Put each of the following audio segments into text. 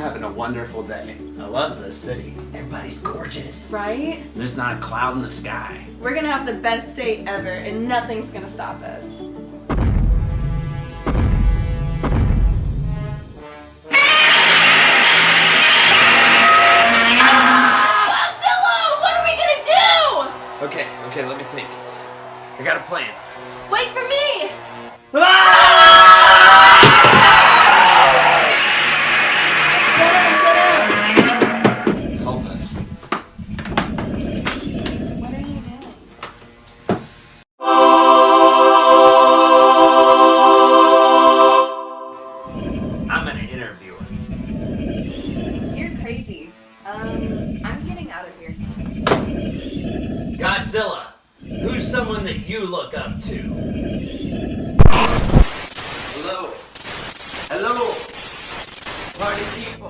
having a wonderful day. I love this city. Everybody's gorgeous. Right? There's not a cloud in the sky. We're gonna have the best day ever, and nothing's gonna stop us. Okay, let me think. I got a plan. Wait for me! Sit down. Help us. What are you doing? I'm gonna interview her. You're crazy. I'm getting out of here. Godzilla, who's someone that you look up to? Hello? Hello? Party people?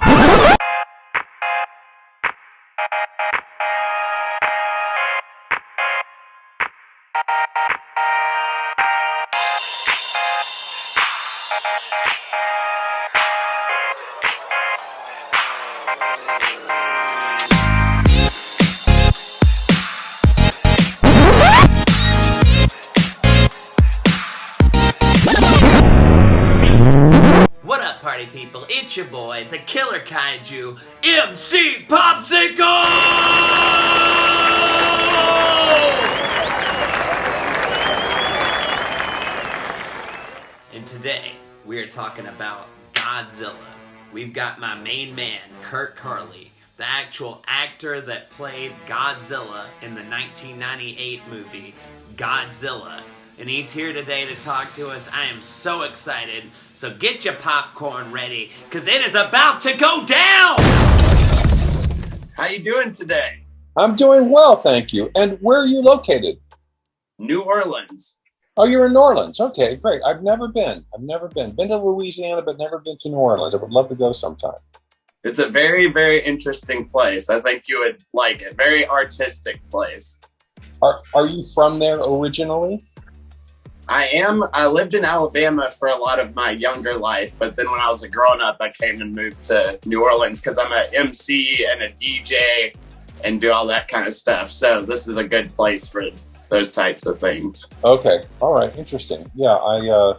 Party people, it's your boy, the Killer Kaiju, MC Popsicle! And today, we're talking about Godzilla. We've got my main man, Kurt Carley, the actual actor that played Godzilla in the 1998 movie, Godzilla. And he's here today to talk to us. I am so excited. So get your popcorn ready, because it is about to go down! How you doing today? I'm doing well, thank you. And where are you located? New Orleans. Oh, you're in New Orleans. Okay, great. I've never been. Been to Louisiana, but never been to New Orleans. I would love to go sometime. It's a very, very interesting place. I think you would like it. Very artistic place. Are you from there originally? I am. I lived in Alabama for a lot of my younger life, but then when I was a grown-up, I came and moved to New Orleans because I'm an MC and a DJ and do all that kind of stuff. So this is a good place for those types of things. Okay. All right. Interesting. Yeah. I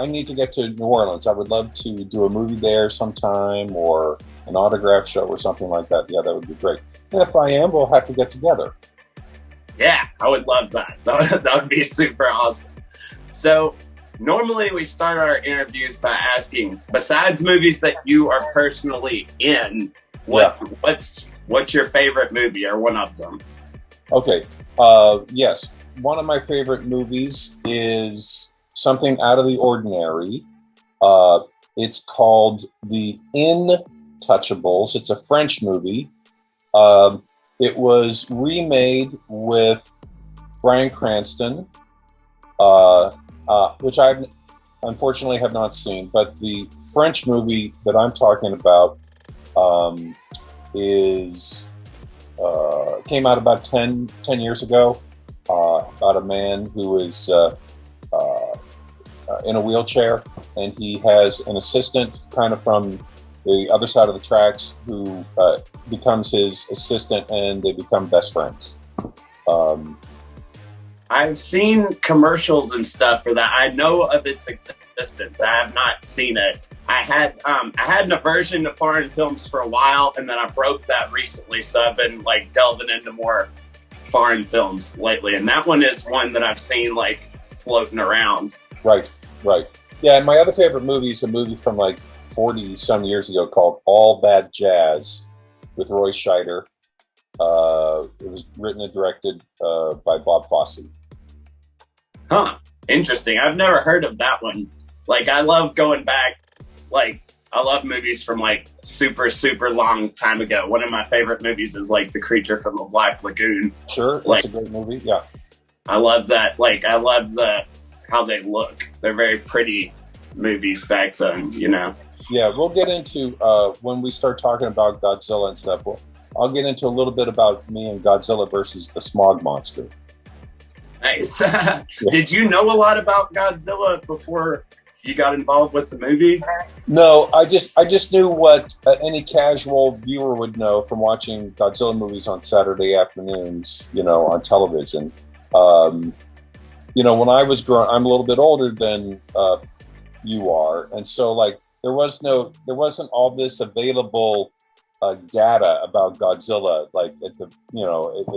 need to get to New Orleans. I would love to do a movie there sometime, or an autograph show or something like that. Yeah, that would be great. And if I am, we'll have to get together. Yeah, I would love that. That would be super awesome. So normally we start our interviews by asking, besides movies that you are personally in, what's your favorite movie or one of them? Okay. Yes. One of my favorite movies is something out of the ordinary. It's called The Intouchables. It's a French movie. It was remade with Bryan Cranston, which I unfortunately have not seen. But the French movie that I'm talking about came out about 10 years ago, about a man who is in a wheelchair, and he has an assistant kind of from the other side of the tracks who becomes his assistant, and they become best friends. I've seen commercials and stuff for that. I know of its existence. I have not seen it. I had an aversion to foreign films for a while, and then I broke that recently. So I've been like delving into more foreign films lately, and that one is one that I've seen like floating around. Right. Yeah, and my other favorite movie is a movie from like 40-some years ago called All Bad Jazz with Roy Scheider. It was written and directed by Bob Fosse. Huh. Interesting. I've never heard of that one. Like, I love going back. Like, I love movies from like super, super long time ago. One of my favorite movies is like The Creature from the Black Lagoon. Sure, that's like, a great movie. Yeah. I love that. Like, I love how they look. They're very pretty movies back then, you know? Yeah, we'll get into, when we start talking about Godzilla and stuff, I'll get into a little bit about me and Godzilla versus the Smog Monster. Nice. Did you know a lot about Godzilla before you got involved with the movie? No, I just knew what any casual viewer would know from watching Godzilla movies on Saturday afternoons, on television. When I was growing, I'm a little bit older than you are, and so like there wasn't all this available data about Godzilla like at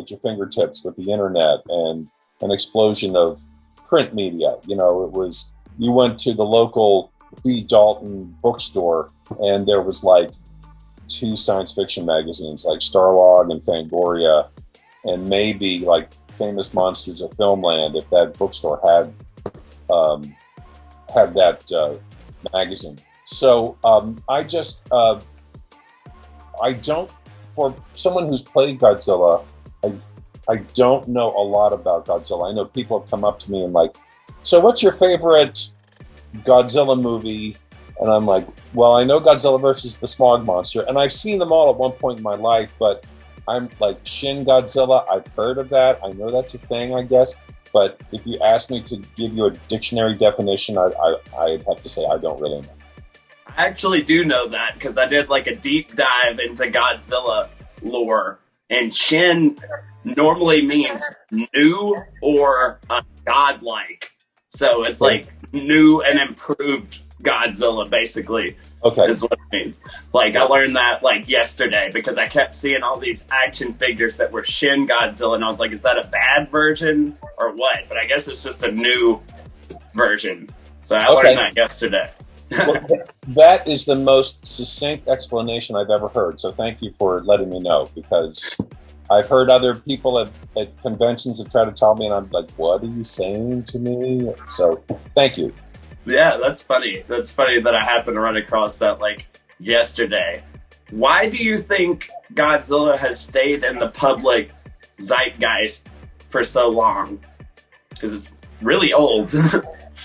your fingertips with the internet and an explosion of print media. It was, you went to the local B. Dalton bookstore and there was like 2 science fiction magazines like Starlog and Fangoria and maybe like Famous Monsters of Filmland if that bookstore had that magazine. So I don't, for someone who's played Godzilla, I don't know a lot about Godzilla. I know people have come up to me and like, so what's your favorite Godzilla movie? And I'm like, well, I know Godzilla versus the Smog Monster, and I've seen them all at one point in my life, but I'm like, Shin Godzilla, I've heard of that. I know that's a thing, I guess. But if you ask me to give you a dictionary definition, I'd have to say I don't really know. I actually do know that because I did like a deep dive into Godzilla lore, and Shin normally means new or godlike. So it's like new and improved Godzilla, basically. Okay. Is what it means. Like, I learned that like yesterday because I kept seeing all these action figures that were Shin Godzilla, and I was like, is that a bad version or what? But I guess it's just a new version. So I learned that yesterday. Well, that is the most succinct explanation I've ever heard. So thank you for letting me know, because I've heard other people at conventions have tried to tell me, and I'm like, what are you saying to me? So thank you. Yeah, that's funny. That's funny that I happened to run across that like yesterday. Why do you think Godzilla has stayed in the public zeitgeist for so long? Because it's really old.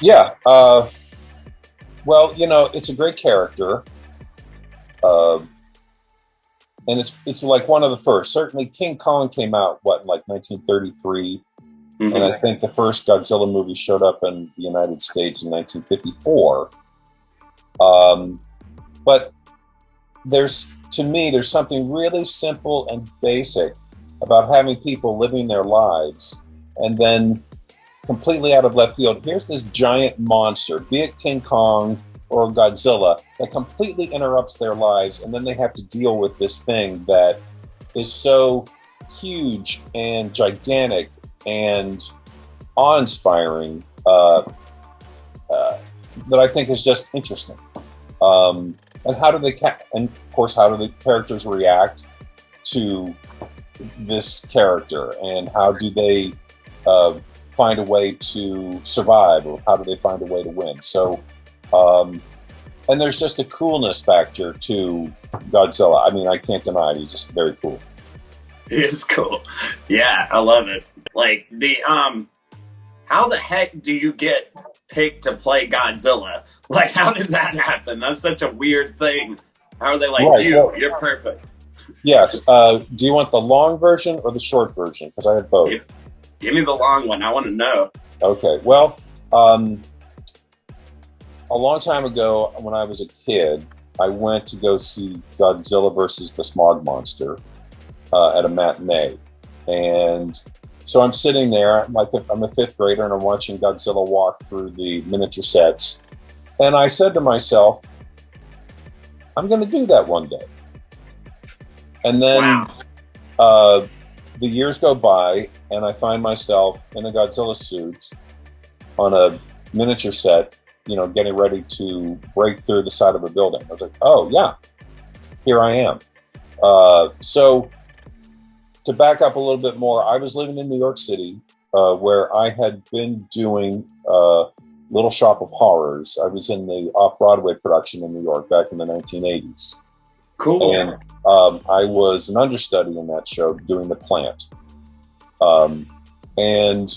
Yeah. Well, it's a great character. And it's like one of the first. Certainly King Kong came out, in like 1933. Mm-hmm. And I think the first Godzilla movie showed up in the United States in 1954. But there's something really simple and basic about having people living their lives, and then completely out of left field, here's this giant monster, be it King Kong or Godzilla, that completely interrupts their lives, and then they have to deal with this thing that is so huge and gigantic and awe-inspiring that I think is just interesting. And how do the characters react to this character, and how do they find a way to survive, or how do they find a way to win? So, and there's just a coolness factor to Godzilla. I mean, I can't deny it. He's just very cool. He is cool. Yeah, I love it. Like the how the heck do you get picked to play Godzilla? Like, how did that happen? That's such a weird thing. How are they like, right, you're perfect? Yes. Do you want the long version or the short version? Because I have both. Give me the long one. I want to know. Okay. Well, a long time ago, when I was a kid, I went to go see Godzilla versus the Smog Monster at a matinee. And so I'm sitting there, I'm a fifth grader, and I'm watching Godzilla walk through the miniature sets. And I said to myself, I'm going to do that one day. And then the years go by, and I find myself in a Godzilla suit on a miniature set, getting ready to break through the side of a building. I was like, oh, yeah, here I am. So to back up a little bit more, I was living in New York City, where I had been doing Little Shop of Horrors. I was in the off-Broadway production in New York back in the 1980s. Cool. And I was an understudy in that show doing The Plant. And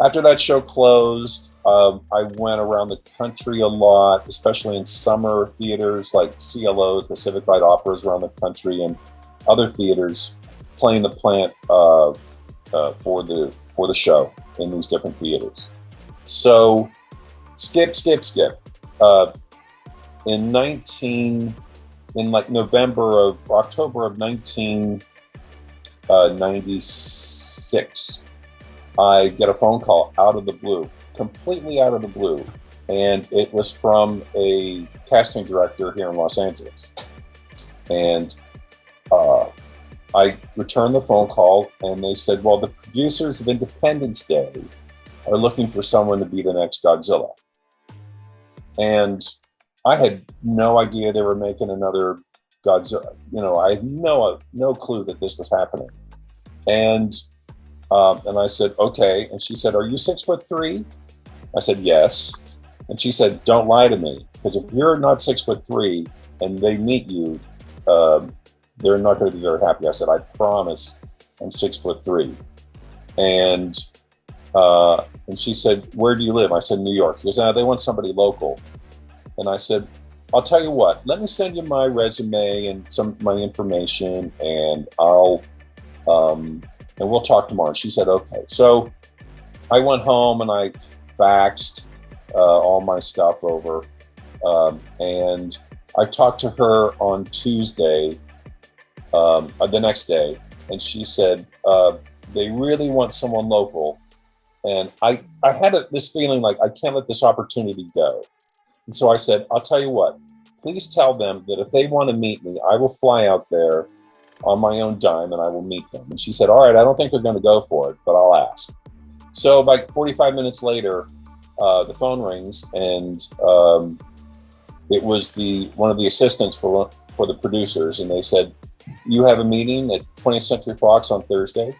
after that show closed, I went around the country a lot, especially in summer theaters like CLOs, Pacific Light Operas around the country, and other theaters, playing The Plant for the show in these different theaters. So skip. uh, in October of 1996, I get a phone call out of the blue, completely out of the blue. And it was from a casting director here in Los Angeles. And I returned the phone call, and they said, well, the producers of Independence Day are looking for someone to be the next Godzilla. And I had no idea they were making another Godzilla. I had no clue that this was happening. And I said, okay. And she said, are you 6'3"? I said, yes. And she said, don't lie to me, because if you're not 6'3" and they meet you, they're not going to be very happy. I said, I promise I'm 6'3". And she said, where do you live? I said, New York. She goes, they want somebody local. And I said, I'll tell you what, let me send you my resume and some of my information, and and we'll talk tomorrow. She said, okay. So I went home and I faxed all my stuff over. And I talked to her on Tuesday, the next day, and she said, they really want someone local. And I had this feeling like I can't let this opportunity go. And so I said, I'll tell you what, please tell them that if they want to meet me, I will fly out there on my own dime and I will meet them. And she said, all right, I don't think they're going to go for it, but I'll ask. So about 45 minutes later, the phone rings, and it was one of the assistants for the producers, and they said, you have a meeting at 20th Century Fox on Thursday at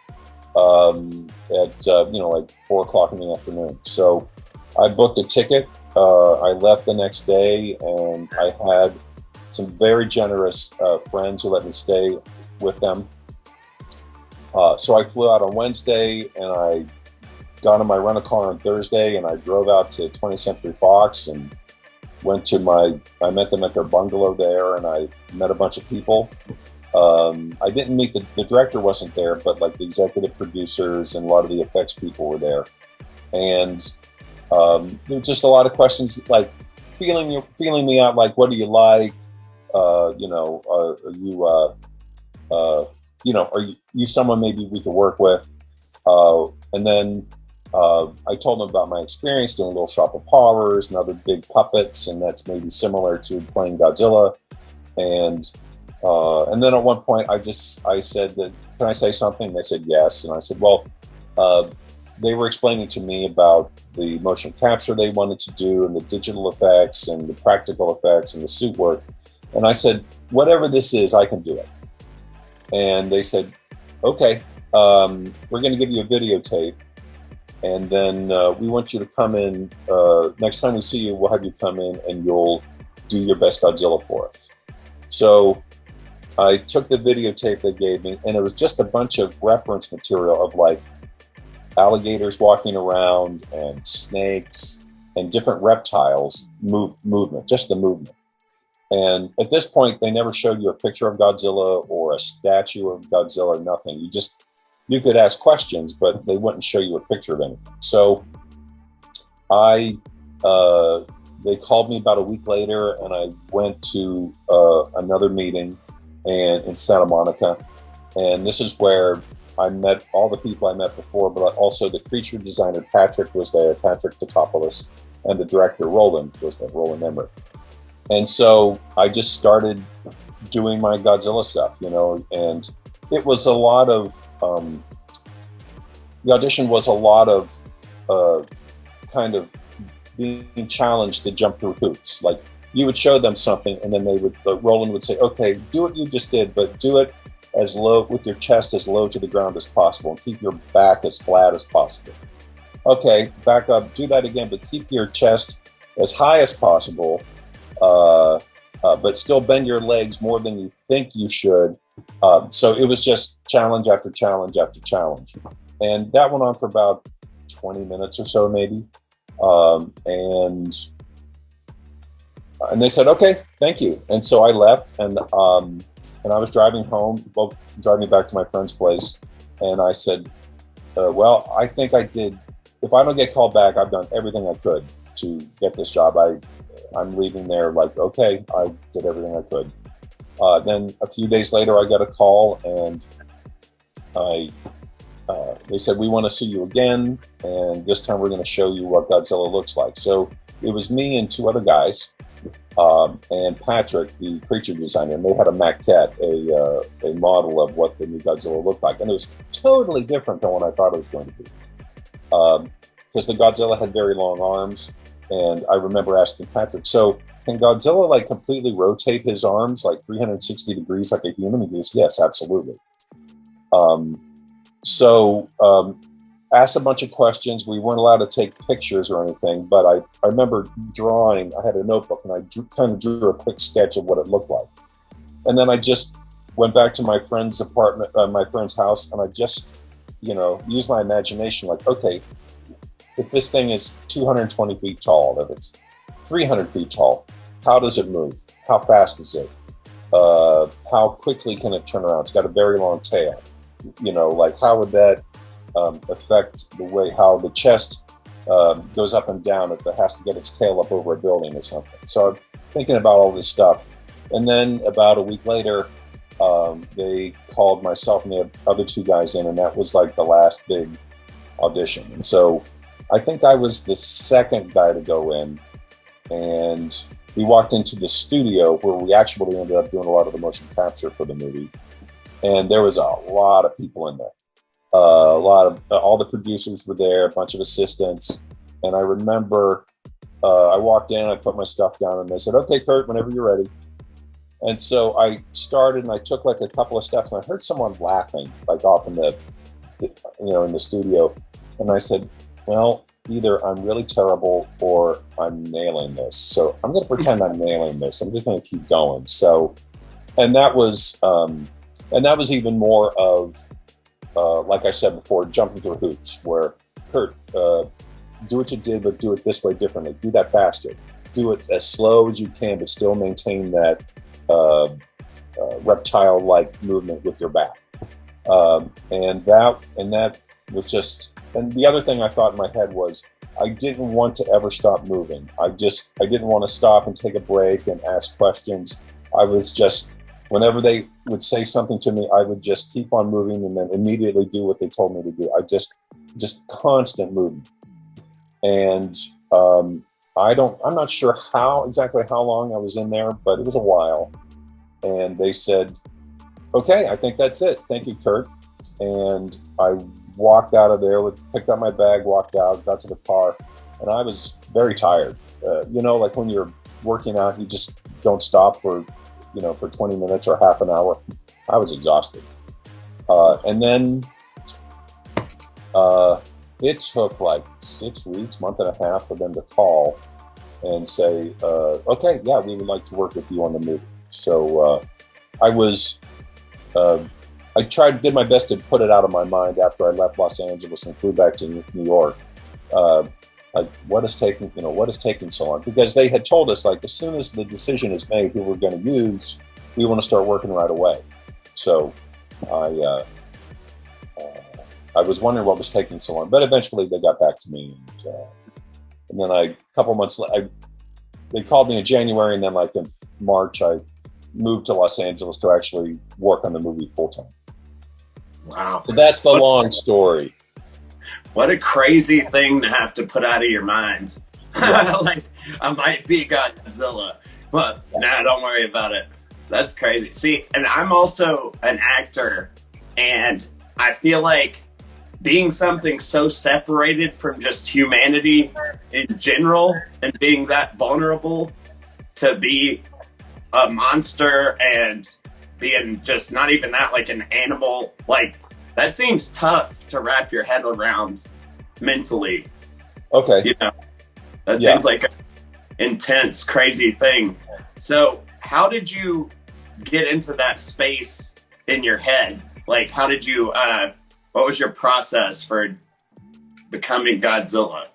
4:00 in the afternoon. So I booked a ticket. I left the next day, and I had some very generous friends who let me stay with them. So I flew out on Wednesday, and I got in my rental car on Thursday, and I drove out to 20th Century Fox and I met them at their bungalow there, and I met a bunch of people. I didn't meet the director wasn't there, but like the executive producers and a lot of the effects people were there. And there were just a lot of questions, like feeling me out, like, what do you like? Are you someone maybe we could work with? And then I told them about my experience doing Little Shop of Horrors and other big puppets, and that's maybe similar to playing Godzilla. And then at one point I said that, can I say something? They said yes. And I said, well, they were explaining to me about the motion capture they wanted to do, and the digital effects and the practical effects and the suit work. And I said, whatever this is, I can do it. And they said, okay, we're going to give you a videotape. And then we want you to come in. Next time we see you, we'll have you come in and you'll do your best Godzilla for us. So I took the videotape they gave me, and it was just a bunch of reference material of like alligators walking around and snakes and different reptiles movement, just the movement. And at this point, they never showed you a picture of Godzilla or a statue of Godzilla, nothing. You could ask questions, but they wouldn't show you a picture of anything. So they called me about a week later, and I went to another meeting in Santa Monica. And this is where I met all the people I met before, but also the creature designer, Patrick, was there, Patrick Totopoulos, and the director, Roland, was there, Roland Emmerich. And so I just started doing my Godzilla stuff, and it was a lot of, the audition was a lot of kind of being challenged to jump through hoops. Like, you would show them something, and then Roland would say, okay, do what you just did, but do it as low, with your chest as low to the ground as possible, and keep your back as flat as possible. Okay, back up, do that again, but keep your chest as high as possible, but still bend your legs more than you think you should. So it was just challenge after challenge after challenge. And that went on for about 20 minutes or so, maybe. And they said, okay, thank you. And so I left, and I was driving back to my friend's place. And I said, well, I think I did. If I don't get called back, I've done everything I could to get this job. I'm leaving there like, okay, I did everything I could. Then a few days later, I got a call, and they said, we want to see you again, and this time we're going to show you what Godzilla looks like. So it was me and two other guys, and Patrick, the creature designer, and they had a maquette, a model of what the new Godzilla looked like. And it was totally different than what I thought it was going to be. Because the Godzilla had very long arms, and I remember asking Patrick, so can Godzilla like completely rotate his arms like 360 degrees like a human? He goes, yes, absolutely. Asked a bunch of questions. We weren't allowed to take pictures or anything, but I remember drawing. I had a notebook, and I kind of drew a quick sketch of what it looked like. And then I just went back to my friend's apartment, my friend's house, and I just, used my imagination. Like, okay, if this thing is 220 feet tall, if it's 300 feet tall, how does it move? How fast is it? How quickly can it turn around? It's got a very long tail. Like how would that affect the way how the chest goes up and down if it has to get its tail up over a building or something? So I'm thinking about all this stuff. And then about a week later, they called myself and the other two guys in, and that was like the last big audition. And so I think I was the second guy to go in, and we walked into the studio where we actually ended up doing a lot of the motion capture for the movie. And there was a lot of people in there. All the producers were there, a bunch of assistants. And I remember I walked in, I put my stuff down, and they said, okay, Kurt, whenever you're ready. And so I started, and I took like a couple of steps, and I heard someone laughing, like off in in the studio. And I said, well, either I'm really terrible or I'm nailing this. So I'm going to pretend I'm nailing this. I'm just going to keep going. So, and that was even more of, like I said before, jumping through hoops, where, Kurt, do what you did, but do it this way differently. Do that faster. Do it as slow as you can, but still maintain that reptile-like movement with your back. And that was just. And the other thing I thought in my head was, I didn't want to ever stop moving. I didn't want to stop and take a break and ask questions. I was just, whenever they would say something to me, I would just keep on moving and then immediately do what they told me to do. I just constant movement. And I'm not sure exactly how long I was in there, but it was a while. And they said, okay, I think that's it. Thank you, Kurt. And I walked out of there, picked up my bag, walked out, got to the car, and I was very tired. Like when you're working out, you just don't stop for 20 minutes or half an hour. I was exhausted. And then it took like 6 weeks, month and a half for them to call and say, okay, yeah, we would like to work with you on the movie. So I did my best to put it out of my mind after I left Los Angeles and flew back to New York. What is taking so long? Because they had told us, like, as soon as the decision is made who we're going to use, we want to start working right away. So I was wondering what was taking so long, but eventually they got back to me. And then a couple months later, they called me in January, and then like in March, I moved to Los Angeles to actually work on the movie full time. Wow. So that's the long story. What a crazy thing to have to put out of your mind. Like, I might be Godzilla, but nah, don't worry about it. That's crazy. See, and I'm also an actor, and I feel like being something so separated from just humanity in general and being that vulnerable to be a monster and being just not even that, like an animal, like that seems tough to wrap your head around mentally. Okay. That seems like an intense, crazy thing. So how did you get into that space in your head? Like, how did you, what was your process for becoming Godzilla?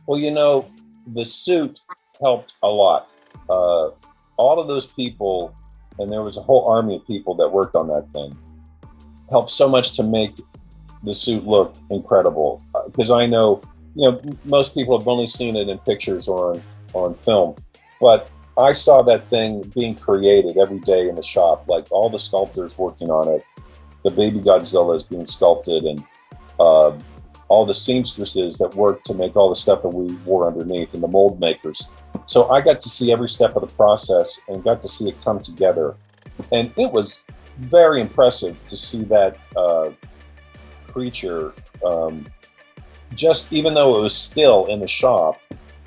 Well, the suit helped a lot. All of those people, and there was a whole army of people that worked on that thing, helped so much to make the suit look incredible. Because I know most people have only seen it in pictures or on film, but I saw that thing being created every day in the shop, like all the sculptors working on it. The baby Godzilla is being sculpted, and all the seamstresses that worked to make all the stuff that we wore underneath, and the mold makers. So I got to see every step of the process and got to see it come together. And it was very impressive to see that creature, just even though it was still in the shop,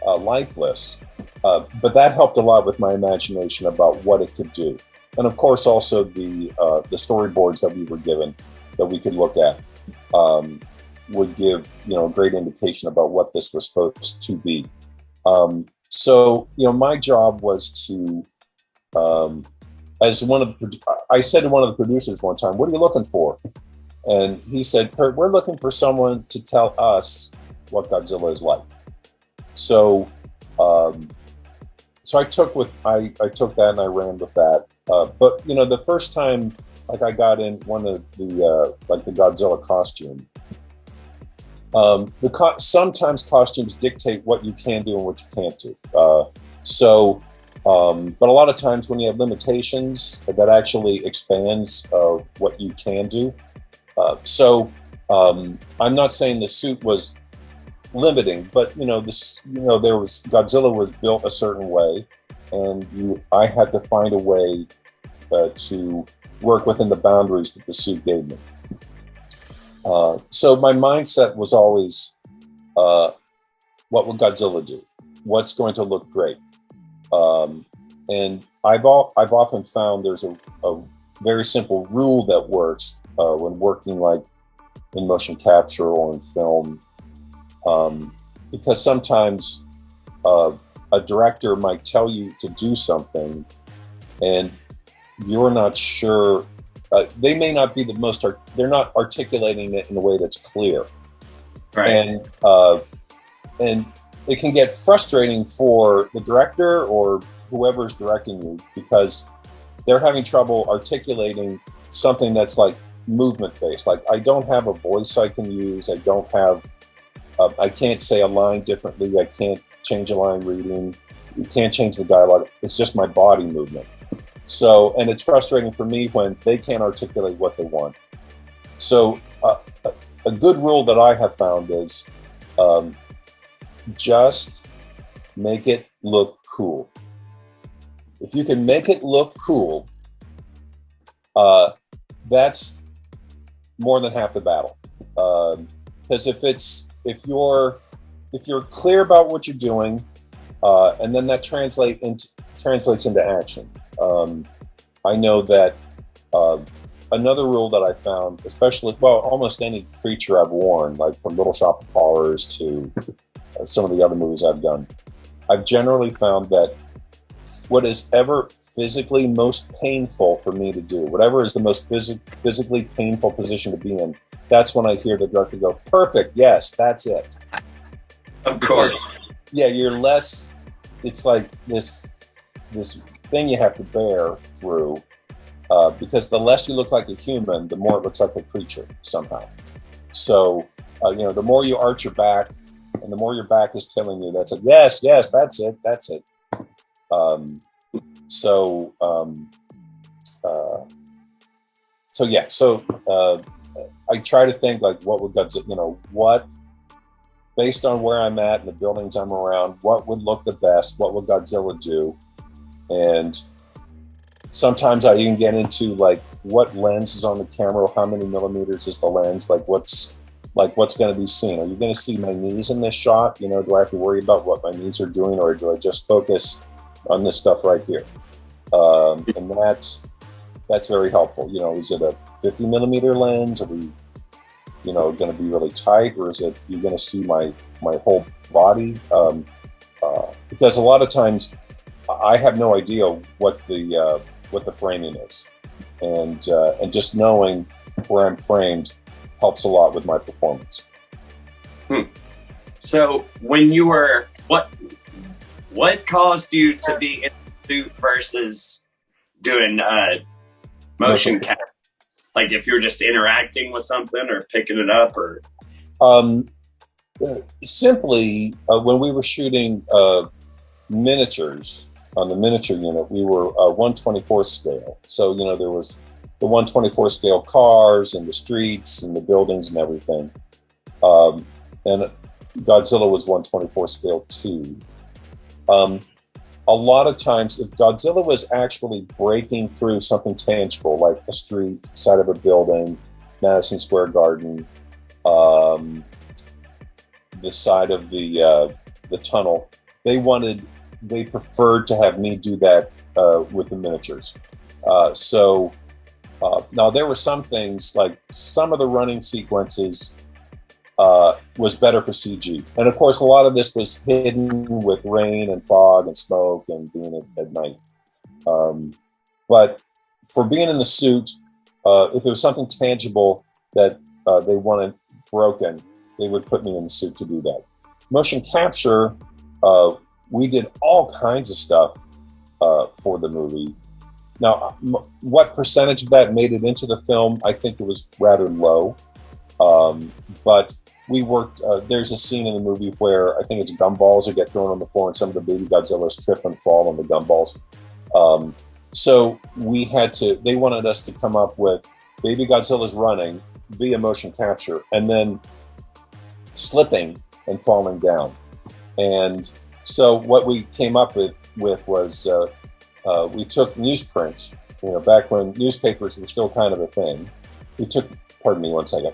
lifeless. But that helped a lot with my imagination about what it could do. And of course, also the storyboards that we were given that we could look at would give a great indication about what this was supposed to be. So my job was to, I said to one of the producers one time, "What are you looking for?" And he said, "Kurt, we're looking for someone to tell us what Godzilla is like." So, I took that and I ran with that. But the first time, I got in one of the the Godzilla costume. Sometimes costumes dictate what you can do and what you can't do. But a lot of times when you have limitations, that actually expands what you can do. I'm not saying the suit was limiting, but Godzilla was built a certain way, and I had to find a way to work within the boundaries that the suit gave me. So my mindset was always, what will Godzilla do? What's going to look great? And I've often found there's a very simple rule that works when working in motion capture or in film, because sometimes a director might tell you to do something and you're not sure. They may not be they're not articulating it in a way that's clear. Right. And it can get frustrating for the director or whoever's directing you, because they're having trouble articulating something that's movement based. I don't have a voice I can use. I can't say a line differently. I can't change a line reading. You can't change the dialogue. It's just my body movement. So, and it's frustrating for me when they can't articulate what they want. So a good rule that I have found is just make it look cool. If you can make it look cool, that's more than half the battle. Because if you're clear about what you're doing, and then that translates into action. I know that another rule that I found, almost any creature I've worn, from Little Shop of Horrors to some of the other movies I've done, I've generally found that what is ever physically most painful for me to do, whatever is the most physically painful position to be in, that's when I hear the director go, "Perfect, yes, that's it." Of course. Yeah, you're less, it's like this thing you have to bear through, because the less you look like a human, the more it looks like a creature somehow. So, the more you arch your back and the more your back is killing you, that's yes, that's it. I try to think what would Godzilla, based on where I'm at and the buildings I'm around, what would look the best? What would Godzilla do? And sometimes I even get into what lens is on the camera, how many millimeters is the lens, what's going to be seen. Are you going to see my knees in this shot? Do I have to worry about what my knees are doing, or do I just focus on this stuff right here? And that's very helpful. Is it a 50 millimeter lens? Are we, going to be really tight, or is it you're going to see my whole body? Because a lot of times I have no idea what the framing is, and just knowing where I'm framed helps a lot with my performance. So when you were what caused you to be in the suit versus doing motion capture? If you're just interacting with something or picking it up, or Simply, when we were shooting miniatures on the miniature unit, we were 1/24 scale. So, there was the 1/24 scale cars and the streets and the buildings and everything. And Godzilla was 1/24 scale too. A lot of times, if Godzilla was actually breaking through something tangible, like a street, side of a building, Madison Square Garden, the side of the tunnel, they preferred to have me do that with the miniatures. Now there were some things, like some of the running sequences was better for CG. And of course, a lot of this was hidden with rain and fog and smoke and being at night. But for being in the suit, if it was something tangible that they wanted broken, they would put me in the suit to do that. Motion capture, we did all kinds of stuff for the movie. Now, what percentage of that made it into the film? I think it was rather low. But we worked, there's a scene in the movie where I think it's gumballs that get thrown on the floor and some of the baby Godzillas trip and fall on the gumballs. So they wanted us to come up with baby Godzilla's running via motion capture and then slipping and falling down. And so what we came up with was we took newsprint, back when newspapers were still kind of a thing. Pardon me one second.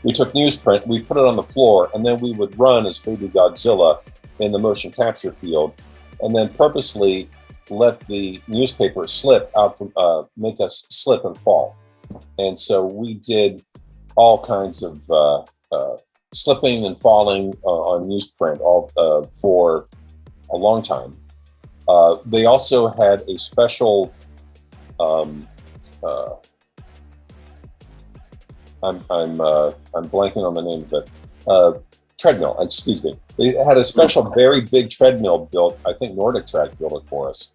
We took newsprint, we put it on the floor, and then we would run as baby Godzilla in the motion capture field, and then purposely let the newspaper slip out from, make us slip and fall. And so we did all kinds of slipping and falling on newsprint for a long time. They also had a special I'm blanking on the name of it. Treadmill, excuse me. They had a special, very big treadmill built. I think Nordic Track built it for us,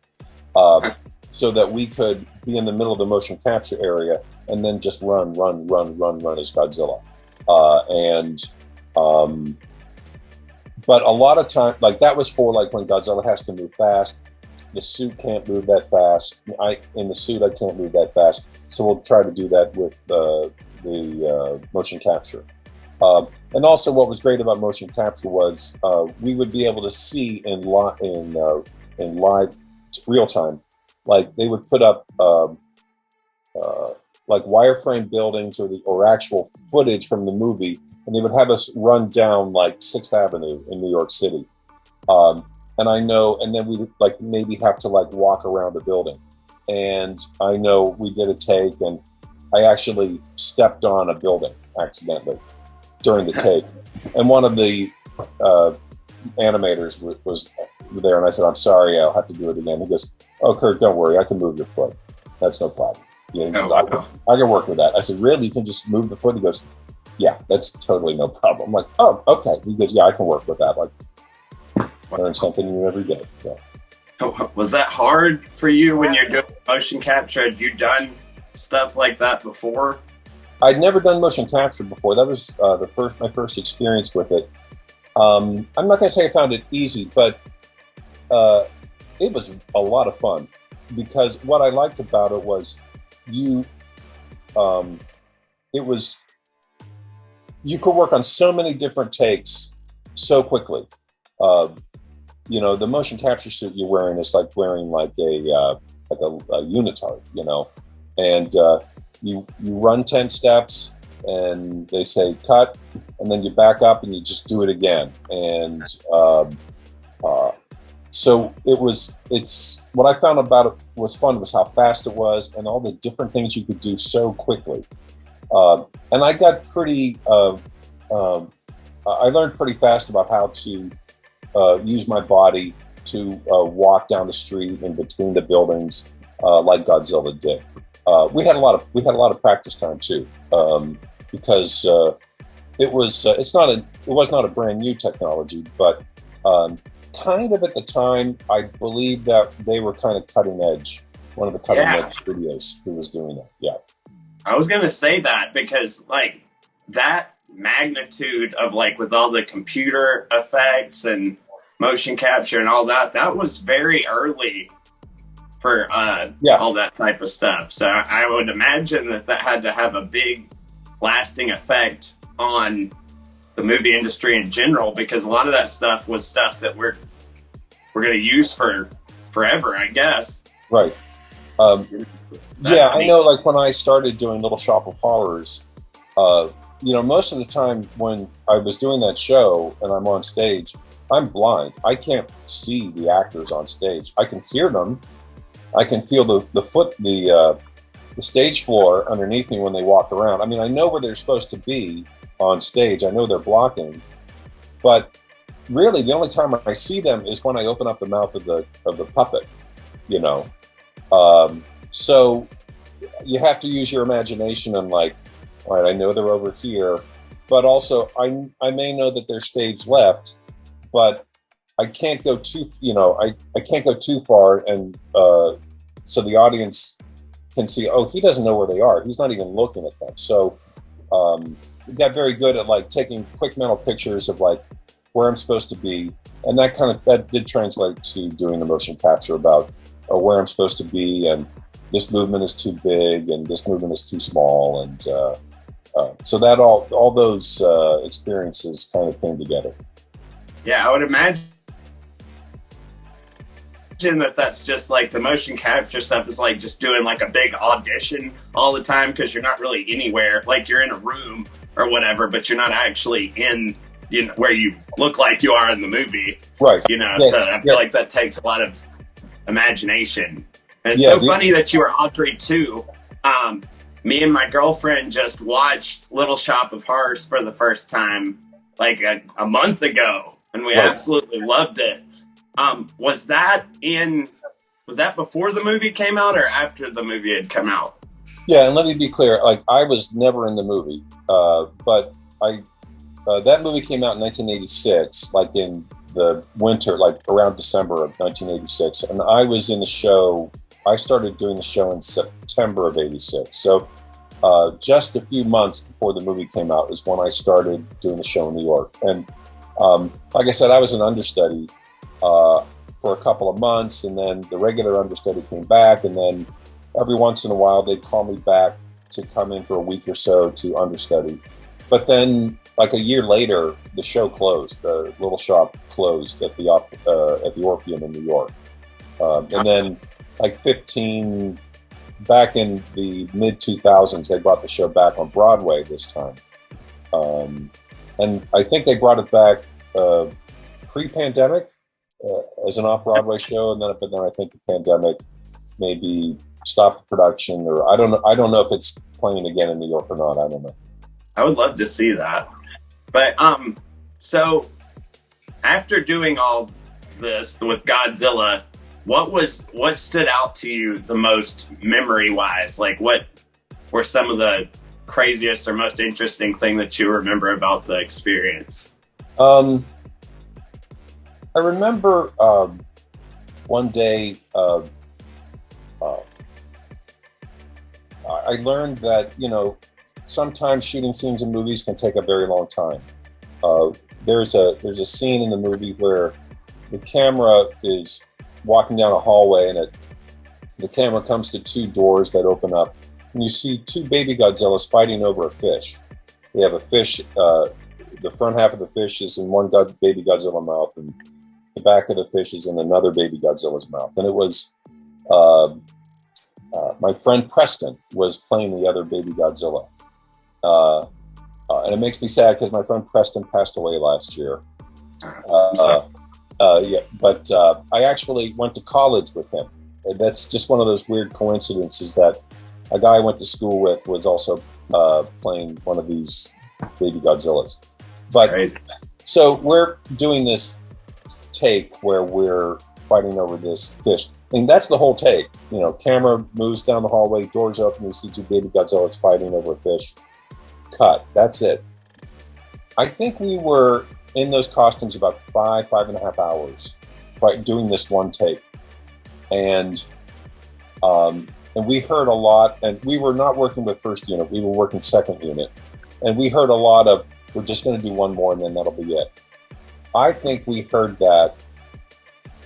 so that we could be in the middle of the motion capture area and then just run as Godzilla. But a lot of time, like that was for like when Godzilla has to move fast. The suit can't move that fast. In the suit, I can't move that fast. So we'll try to do that with the motion capture. And also what was great about motion capture was we would be able to see in live real time. Like they would put up like wireframe buildings or actual footage from the movie, and they would have us run down like 6th Avenue in New York City. And I know, and then we would like maybe have to like walk around the building. And I know we did a take, and I actually stepped on a building accidentally during the take. And one of the animators was there, and I said, "I'm sorry, I'll have to do it again." He goes, "Oh, Kurt, don't worry, I can move your foot. That's no problem." He says, I can work with that. I said, "Really? You can just move the foot?" He goes, "Yeah, that's totally no problem." I'm like, "Oh, okay." He goes, "Yeah, I can work with that." Like, learn something new every day. Yeah. Was that hard for you when you're doing motion capture? Had you done stuff like that before? I'd never done motion capture before. That was my first experience with it. I'm not going to say I found it easy, but it was a lot of fun, because what I liked about it was you could work on so many different takes so quickly. The motion capture suit you're wearing is like wearing like a unitard, and you run 10 steps and they say cut, and then you back up and you just do it again. And so it's what I found about it was fun was how fast it was and all the different things you could do so quickly. And I got I learned pretty fast about how to use my body to walk down the street in between the buildings, like Godzilla did. We had a lot of practice time too, because it was not a brand new technology, but kind of at the time, I believe that they were kind of cutting edge. One of the cutting edge studios who was doing that. Yeah. I was gonna say that because like that magnitude of like with all the computer effects and motion capture and all that, that was very early for all that type of stuff. So I would imagine that had to have a big lasting effect on the movie industry in general, because a lot of that stuff was stuff that we're going to use for forever, I guess. Right. Yeah, I know, like when I started doing Little Shop of Horrors, most of the time when I was doing that show and I'm on stage, I'm blind. I can't see the actors on stage. I can hear them. I can feel the stage floor underneath me when they walk around. I mean, I know where they're supposed to be on stage. I know they're blocking, but really the only time I see them is when I open up the mouth of the puppet, so you have to use your imagination and like, all right, I know they're over here, but also I may know that they're stage left, but I can't go too, I can't go too far, and so the audience can see, oh, he doesn't know where they are. He's not even looking at them. So we got very good at like taking quick mental pictures of like where I'm supposed to be, and that did translate to doing the motion capture about where I'm supposed to be, and this movement is too big and this movement is too small, and so that all those experiences kind of came together. Yeah, I would imagine that's just like the motion capture stuff is like just doing like a big audition all the time, because you're not really anywhere. Like you're in a room or whatever, but you're not actually in where you look like you are in the movie. Right. Yes. So I feel like that takes a lot of imagination. And it's so funny that you were Audrey too. Me and my girlfriend just watched Little Shop of Horrors for the first time like a month ago, and we absolutely loved it. Was that before the movie came out or after the movie had come out? Yeah, and let me be clear, like I was never in the movie, but that movie came out in 1986, like in the winter, like around December of 1986, and I was in the show. I started doing the show in September of '86, so just a few months before the movie came out is when I started doing the show in New York. And like I said, I was an understudy for a couple of months, and then the regular understudy came back, and then every once in a while they'd call me back to come in for a week or so to understudy. But then, like a year later, the show closed. The Little Shop closed at the Orpheum in New York, and then like back in the mid 2000s, they brought the show back on Broadway this time, and I think they brought it back pre-pandemic as an off-Broadway show, but then I think the pandemic maybe stopped the production, or I don't know if it's playing again in New York or not. I don't know. I would love to see that. But so after doing all this with Godzilla, what stood out to you the most memory-wise? Like, what were some of the craziest or most interesting thing that you remember about the experience? I remember one day I learned that, sometimes shooting scenes in movies can take a very long time. There's a scene in the movie where the camera is walking down a hallway, and the camera comes to two doors that open up, and you see two baby Godzillas fighting over a fish. They have a fish, the front half of the fish is in one baby Godzilla mouth, and the back of the fish is in another baby Godzilla's mouth. And it was my friend Preston was playing the other baby Godzilla. And it makes me sad because my friend Preston passed away last year. But I actually went to college with him. And that's just one of those weird coincidences that a guy I went to school with was also playing one of these baby Godzillas. But so we're doing this take where we're fighting over this fish. I mean, that's the whole take. Camera moves down the hallway, doors open, you see two baby Godzillas fighting over a fish. Cut. That's it. I think we were in those costumes about 5.5 hours doing this one take. And we heard a lot, and we were not working with first unit, we were working second unit. And we heard a lot of, we're just going to do one more and then that'll be it. I think we heard that,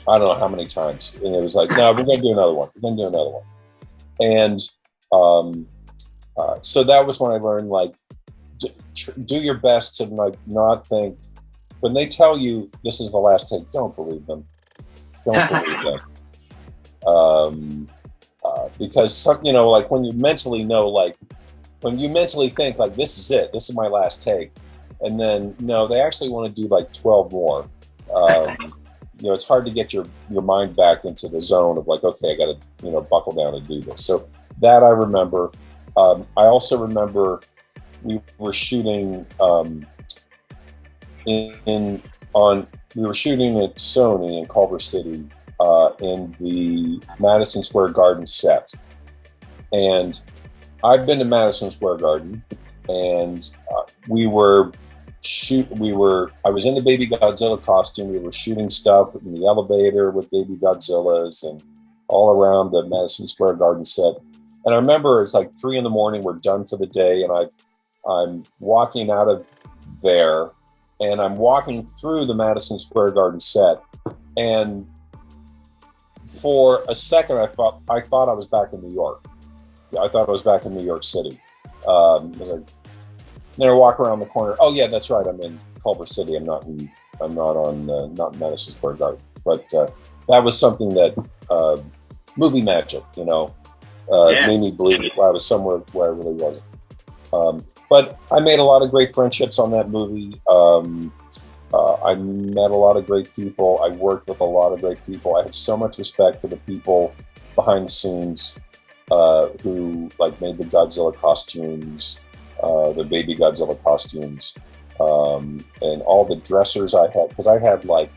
I don't know how many times. And it was like, no, we're going to do another one. We're going to do another one. And so that was when I learned, like, do your best to like not think, when they tell you this is the last take, don't believe them. Don't believe them. Because, you know, like when you mentally know, like when you mentally think like, this is it, this is my last take. And then, no, they actually want to do like 12 more. You know, it's hard to get your mind back into the zone of like, okay, I got to, you know, buckle down and do this. So that I remember. I also remember we were shooting we were shooting at Sony in Culver City in the Madison Square Garden set. And I've been to Madison Square Garden, and I was in the Baby Godzilla costume. We were shooting stuff in the elevator with Baby Godzillas and all around the Madison Square Garden set. And I remember it's like 3 a.m. We're done for the day, and I'm walking out of there, and I'm walking through the Madison Square Garden set, and for a second I thought I was back in New York. I thought I was back in New York City. Then I walk around the corner. Oh yeah, that's right. I'm in Culver City. I'm not in Madison Square Garden. But that was something that movie magic, you know, made me believe I was somewhere where I really wasn't. But I made a lot of great friendships on that movie. I met a lot of great people. I worked with a lot of great people. I have so much respect for the people behind the scenes who like made the Godzilla costumes, the Baby Godzilla costumes, and all the dressers I had, because I had like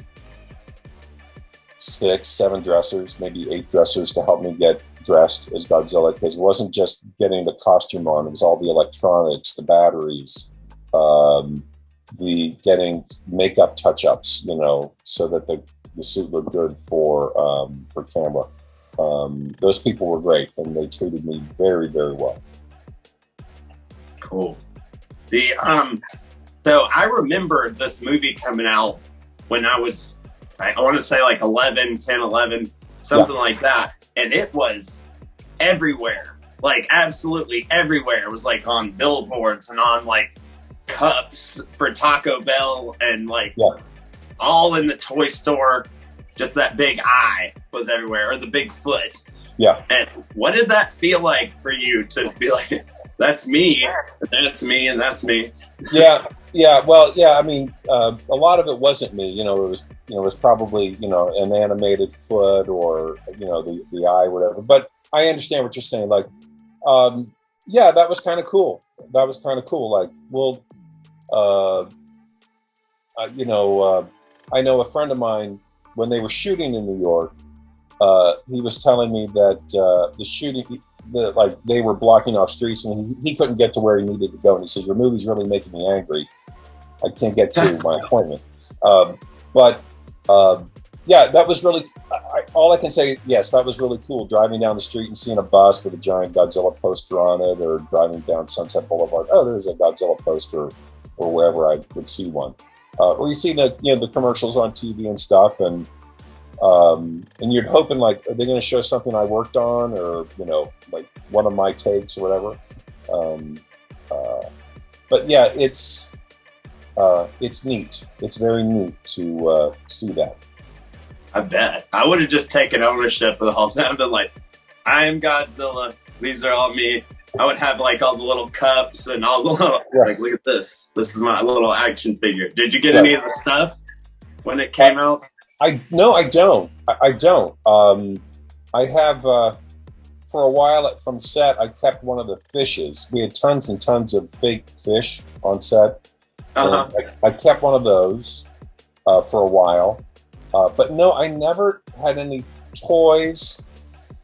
6, 7 dressers, maybe 8 dressers to help me get dressed as Godzilla, because it wasn't just getting the costume on, it was all the electronics, the batteries, the getting makeup touch-ups, you know, so that the suit looked good for camera. Those people were great, and they treated me very, very well. Cool. So I remember this movie coming out when I was, I want to say like 11, something like that. And it was everywhere, like absolutely everywhere. It was like on billboards and on like cups for Taco Bell and like all in the toy store. Just that big eye was everywhere, or the big foot. Yeah. And what did that feel like for you to be like, that's me, that's me, and that's me? Yeah. Well, yeah. I mean, a lot of it wasn't me. You know, it was probably, you know, an animated foot or, you know, the eye, whatever. But I understand what you're saying. Like, yeah, that was kind of cool. Like, well, you know, I know a friend of mine, when they were shooting in New York, he was telling me that the shooting, like they were blocking off streets, and he couldn't get to where he needed to go. And he said, "Your movie's really making me angry. I can't get to my appointment." But yeah, that was really. All I can say, yes, that was really cool. Driving down the street and seeing a bus with a giant Godzilla poster on it, or driving down Sunset Boulevard. Oh, there's a Godzilla poster, or wherever I would see one. Or you see the commercials on TV and stuff, and you're hoping like, are they going to show something I worked on, or you know, like one of my takes or whatever. But yeah, it's neat. It's very neat to see that. I bet. I would have just taken ownership of the whole thing. I've been like, I am Godzilla. These are all me. I would have like all the little cups and all the little, like, look at this. This is my little action figure. Did you get any of the stuff when it came out? No, I don't. I don't. I have, for a while from set, I kept one of the fishes. We had tons and tons of fake fish on set. I kept one of those for a while. But no, I never had any toys.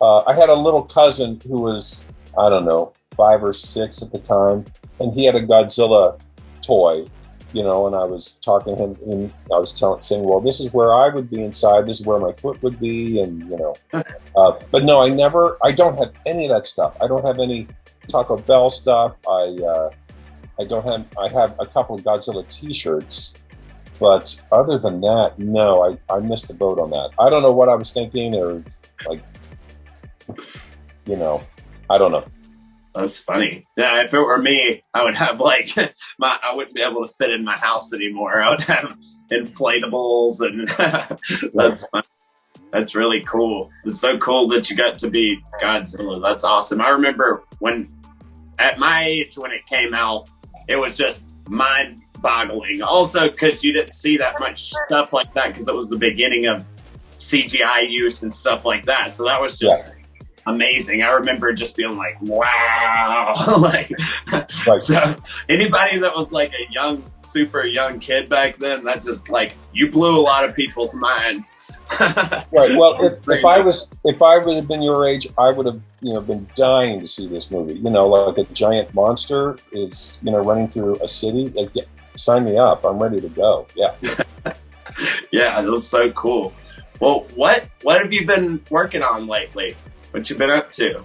I had a little cousin who was, I don't know, 5 or 6 at the time, and he had a Godzilla toy, you know, and I was talking to him, and I was saying, well, this is where I would be inside, this is where my foot would be, and, you know. But no, I don't have any of that stuff. I don't have any Taco Bell stuff. I have a couple of Godzilla T-shirts, but other than that, no, I missed the boat on that. I don't know what I was thinking, or like, I don't know. That's funny. Yeah, if it were me, I would have like I wouldn't be able to fit in my house anymore. I would have inflatables, and that's fun. That's really cool. It's so cool that you got to be Godzilla. That's awesome. I remember at my age when it came out, it was just mind-boggling. Also, because you didn't see that much stuff like that, because it was the beginning of CGI use and stuff like that. So that was just amazing. I remember just being like, wow. Like, Right. So anybody that was like a super young kid back then, that just like, you blew a lot of people's minds. Right. Well, if I would have been your age, I would have been dying to see this movie. Like a giant monster is running through a city. Like, sign me up. I'm ready to go. Yeah. Yeah, it was so cool. Well, what have you been working on lately? What you been up to?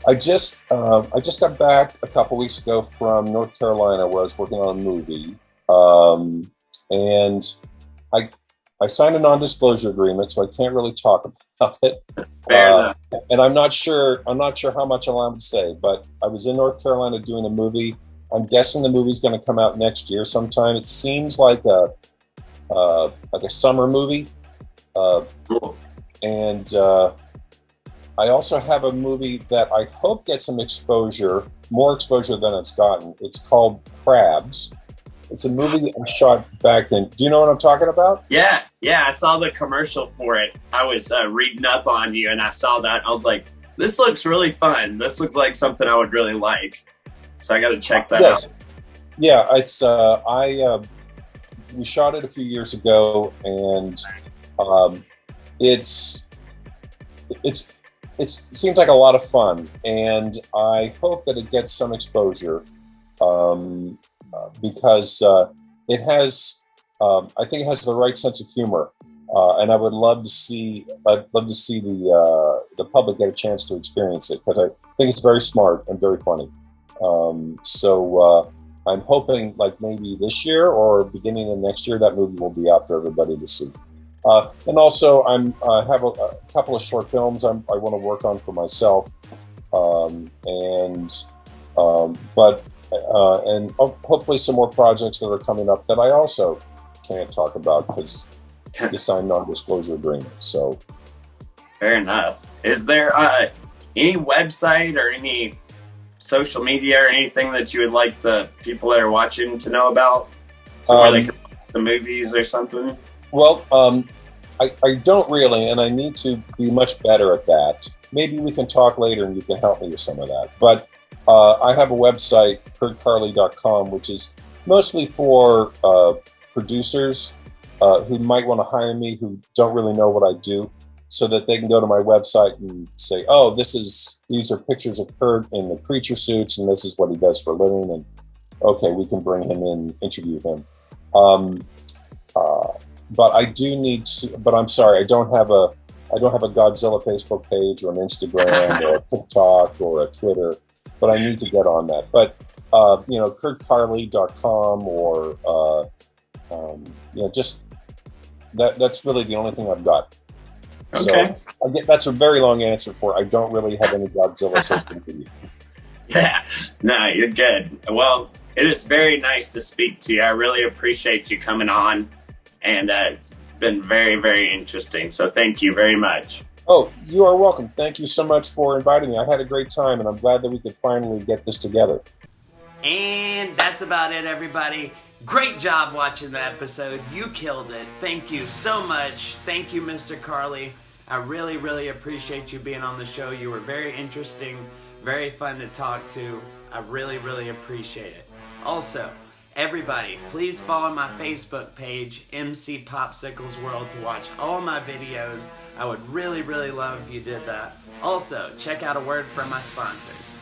I just got back a couple weeks ago from North Carolina, where I was working on a movie, and I signed a non-disclosure agreement, so I can't really talk about it. Fair enough. And I'm not sure how much I'm allowed to say, but I was in North Carolina doing a movie. I'm guessing the movie's going to come out next year sometime. It seems like a summer movie, Cool. and I also have a movie that I hope gets some exposure, more exposure than it's gotten. It's called Crabs. It's a movie that I shot back in. Do you know what I'm talking about? Yeah, I saw the commercial for it. I was reading up on you, and I saw that. I was like, this looks really fun. This looks like something I would really like. So I got to check that out. Yeah, it's we shot it a few years ago, and it seems like a lot of fun, and I hope that it gets some exposure. Because it has, I think it has the right sense of humor, and I would love to see the public get a chance to experience it, because I think it's very smart and very funny. So I'm hoping, like, maybe this year or beginning of next year, that movie will be out for everybody to see. And also, I have a couple of short films I want to work on for myself, and hopefully some more projects that are coming up that I also can't talk about because you signed non-disclosure agreements. So, fair enough. Is there any website or any social media or anything that you would like the people that are watching to know about, so where they can watch the movies or something? Well, I don't really, and I need to be much better at that. Maybe we can talk later and you can help me with some of that. But I have a website, kurtcarley.com, which is mostly for producers who might want to hire me, who don't really know what I do, so that they can go to my website and say, oh, these are pictures of Kurt in the creature suits, and this is what he does for a living, and okay, we can bring him in, interview him. But I do need to, but I'm sorry, I don't have a Godzilla Facebook page or an Instagram or a TikTok or a Twitter, but I need to get on that. But, kurtcarley.com or, just that's really the only thing I've got. Okay. So that's a very long answer for I don't really have any Godzilla social media. Yeah, no, you're good. Well, it is very nice to speak to you. I really appreciate you coming on, and it's been very, very interesting. So thank you very much. Oh, you are welcome. Thank you so much for inviting me. I had a great time, and I'm glad that we could finally get this together. And that's about it, everybody. Great job watching the episode. You killed it. Thank you so much. Thank you, Mr. Carley. I really, really appreciate you being on the show. You were very interesting, very fun to talk to. I really, really appreciate it. Also, everybody, please follow my Facebook page, MC Popsicles World, to watch all my videos. I would really, really love if you did that. Also, check out a word from my sponsors.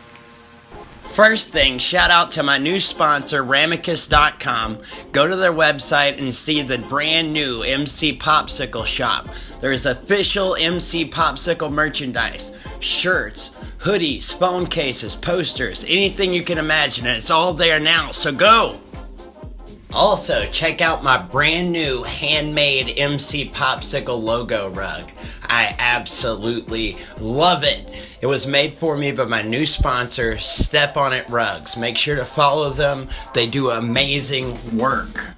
First thing, shout out to my new sponsor, Ramicus.com. Go to their website and see the brand new MC Popsicle shop. There's official MC Popsicle merchandise, shirts, hoodies, phone cases, posters, anything you can imagine, and it's all there now, so go! Also, check out my brand new handmade MC Popsicle logo rug. I absolutely love it. It was made for me by my new sponsor, Step On It Rugs. Make sure to follow them. They do amazing work.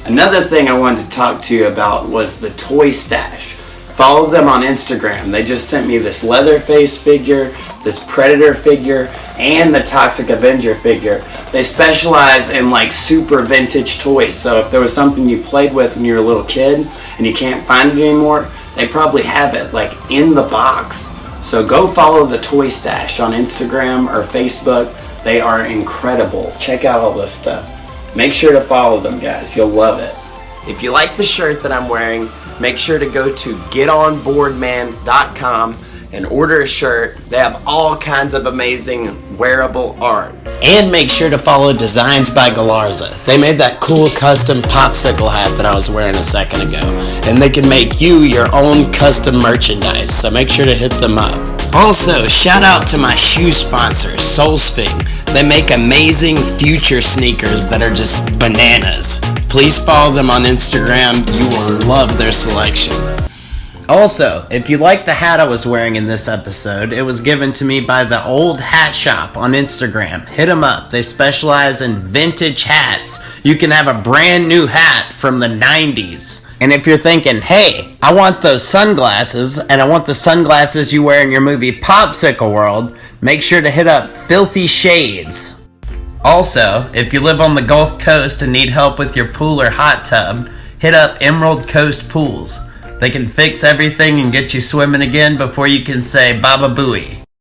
Another thing I wanted to talk to you about was the Toy Stash. Follow them on Instagram. They just sent me this Leatherface figure, this Predator figure, and the Toxic Avenger figure. They specialize in like super vintage toys. So if there was something you played with when you were a little kid and you can't find it anymore, they probably have it like in the box. So go follow the Toy Stash on Instagram or Facebook. They are incredible. Check out all this stuff. Make sure to follow them, guys. You'll love it. If you like the shirt that I'm wearing, make sure to go to getonboardman.com and order a shirt. They have all kinds of amazing wearable art. And make sure to follow Designs by Galarza. They made that cool custom popsicle hat that I was wearing a second ago. And they can make you your own custom merchandise, so make sure to hit them up. Also, shout out to my shoe sponsor, Solsfing. They make amazing future sneakers that are just bananas. Please follow them on Instagram. You will love their selection. Also, if you like the hat I was wearing in this episode, it was given to me by the Old Hat Shop on Instagram. Hit them up. They specialize in vintage hats. You can have a brand new hat from the 90s. And if you're thinking, hey, I want those sunglasses, and I want the sunglasses you wear in your movie Popsicle World, make sure to hit up Filthy Shades. Also, if you live on the Gulf Coast and need help with your pool or hot tub, hit up Emerald Coast Pools. They can fix everything and get you swimming again before you can say Baba Booey.